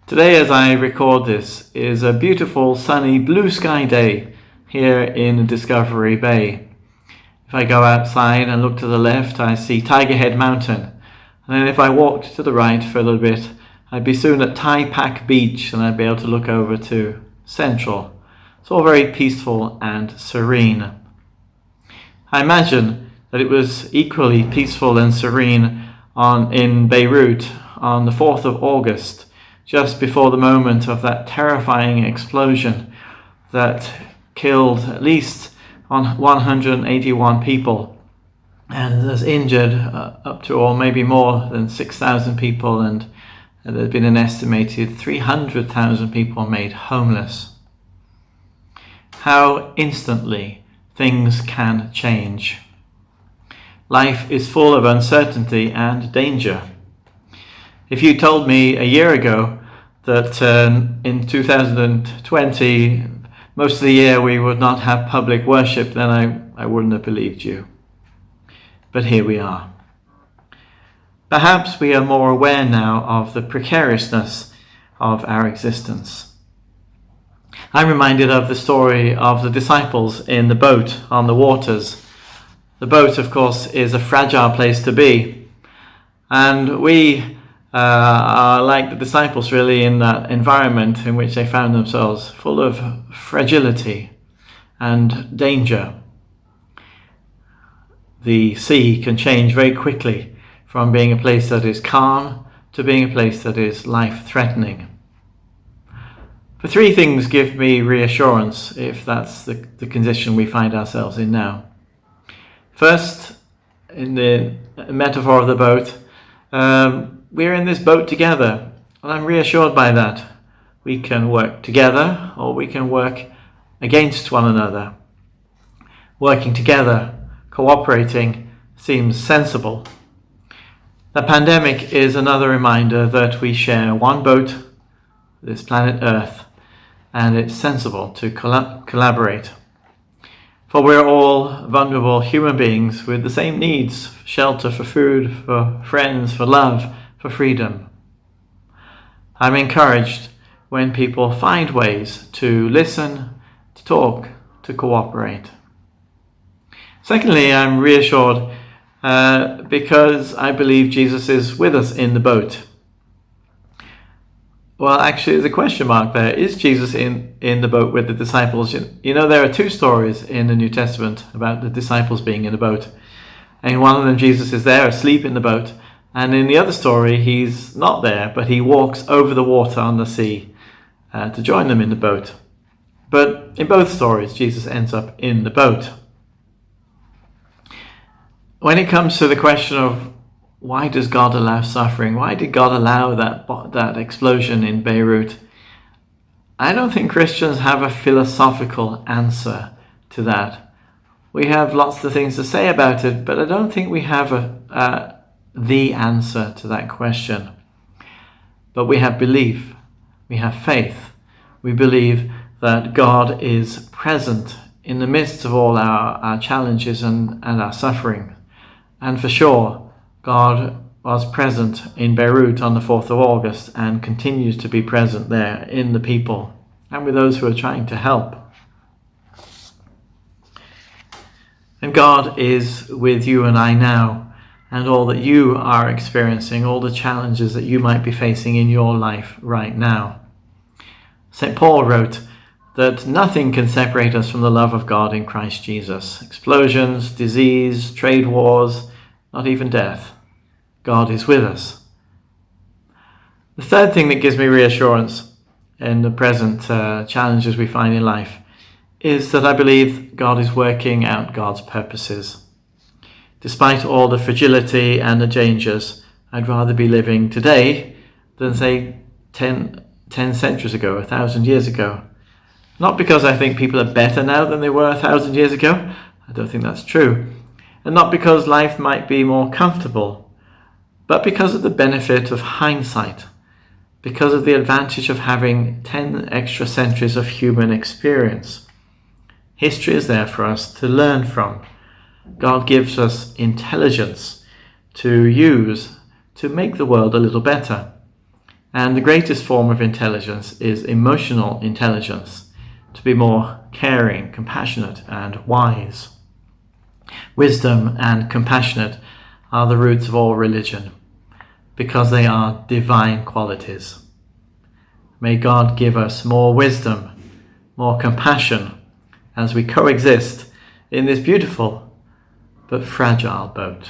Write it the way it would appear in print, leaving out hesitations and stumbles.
Today, as I record this, is a beautiful sunny blue sky day here in Discovery Bay. If I go outside and look to the left, I see Tiger Head Mountain. And then if I walked to the right for a little bit, I'd be soon at Tai Pak Beach and I'd be able to look over to Central. It's all very peaceful and serene. I imagine that it was equally peaceful and serene in Beirut on the 4th of August, just before the moment of that terrifying explosion that killed at least 181 people and has injured up to or maybe more than 6,000 people, and there's been an estimated 300,000 people made homeless. How instantly things can change. Life is full of uncertainty and danger. If you told me a year ago that in 2020, most of the year we would not have public worship, then I wouldn't have believed you. But here we are. Perhaps we are more aware now of the precariousness of our existence. I'm reminded of the story of the disciples in the boat on the waters. The boat, of course, is a fragile place to be. And we are like the disciples really in that environment in which they found themselves, full of fragility and danger. The sea can change very quickly from being a place that is calm to being a place that is life-threatening. But three things give me reassurance if that's the condition we find ourselves in now. First, in the metaphor of the boat, we're in this boat together, and I'm reassured by that. We can work together or we can work against one another. Working together, cooperating, seems sensible. The pandemic is another reminder that we share one boat, this planet Earth, and it's sensible to collaborate. For we're all vulnerable human beings with the same needs: for shelter, for food, for friends, for love, for freedom. I'm encouraged when people find ways to listen, to talk, to cooperate. Secondly, I'm reassured because I believe Jesus is with us in the boat. Well, actually, there's a question mark there. Is Jesus in the boat with the disciples? You know, there are two stories in the New Testament about the disciples being in the boat. And in one of them, Jesus is there asleep in the boat. And in the other story, he's not there, but he walks over the water on the sea to join them in the boat. But in both stories, Jesus ends up in the boat. When it comes to the question of why does God allow suffering? Why did God allow that explosion in Beirut? I don't think Christians have a philosophical answer to that. We have lots of things to say about it, but I don't think we have the answer to that question. But we have belief. We have faith. We believe that God is present in the midst of all our challenges and our suffering. And for sure, God was present in Beirut on the 4th of August and continues to be present there in the people and with those who are trying to help. And God is with you and I now, and all that you are experiencing, all the challenges that you might be facing in your life right now. St. Paul wrote that nothing can separate us from the love of God in Christ Jesus. Explosions, disease, trade wars, not even death. God is with us. The third thing that gives me reassurance in the present challenges we find in life is that I believe God is working out God's purposes. Despite all the fragility and the dangers, I'd rather be living today than, say, 10 centuries ago, 1,000 years ago. Not because I think people are better now than they were 1,000 years ago. I don't think that's true. And not because life might be more comfortable, but because of the benefit of hindsight, because of the advantage of having 10 extra centuries of human experience. History is there for us to learn from. God gives us intelligence to use to make the world a little better. And the greatest form of intelligence is emotional intelligence, to be more caring, compassionate, and wise. Wisdom and compassionate are the roots of all religion, because they are divine qualities. May God give us more wisdom, more compassion, as we coexist in this beautiful but fragile boat.